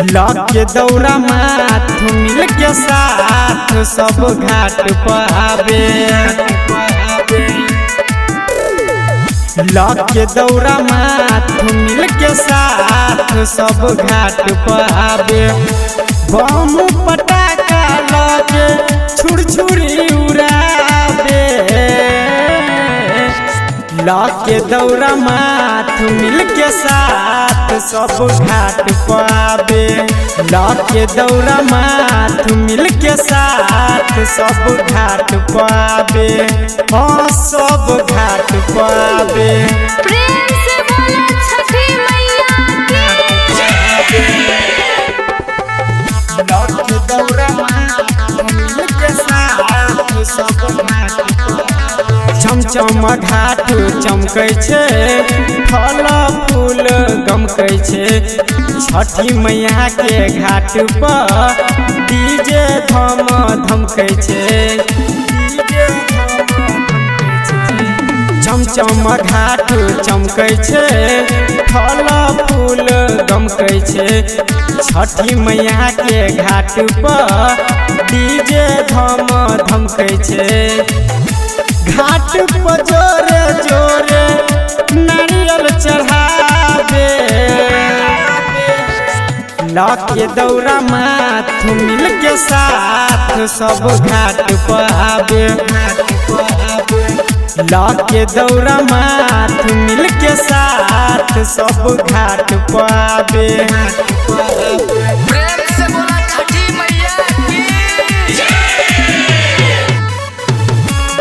लके दौरा माथ मिल के साथ सब घाट पावे। लके दौरा माथ मिल के साथ सब घाट पावे। बम पटाखा लगे छुरछुरी उड़ावे। लके दौरा माथ मिल के साथ सब घाट पावे। लके दौरा माथ मिल के साथ सब घाट पावे। हाँ सब घाट पावे। प्रेम से बोलो छठी मैया की। लके दौरा माथ मिल के साथ सब घाट चमचम घाट चमकै छे, फल फूल गमकै छे। छठी मैया के घाट पर डीजे धम धमकै छे। चमचम घाट चमकै छे, फल फूल गमकै छे। छठी मैया के घाट पर डीजे धम धमकै छे। घाट पर जोरे जोरे नारियल चढ़ावे। लके दौरा माथ मिल के साथ सब घाट पावे। लके दौरा माथ मिल के साथ सब घाट पावे। प्रेम से बोला छठी मैया की।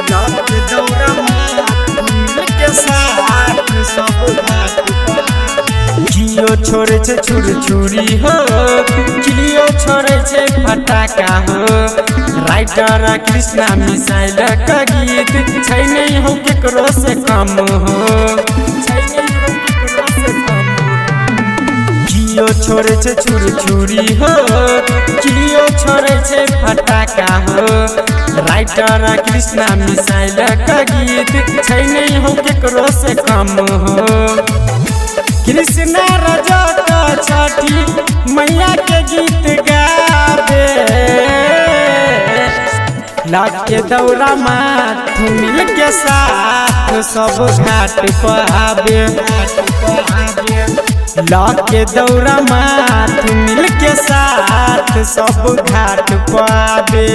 लके दौरा माथ मिल के साथ सब घाट पावे। कियो छोड़े छे छुरछुरी हो, कियो छोड़े छे फटाका हो। राइटर कृष्णा मिसाइल का गीत छै नहीं हो केकरो से कम हो। कियो छोड़े छे छुरछुरी हो, कियो छोड़े छे फटाका हो। राइटर कृष्णा मिसाइल का गीत छै नहीं हो केकरो से कम हो। कृष्णा रजत छठी मैया के गीत गावे। लके दौरा माथ मिल के साथ सब घाट पावे। लके दौरा माथ मिल के साथ सब घाट पावे।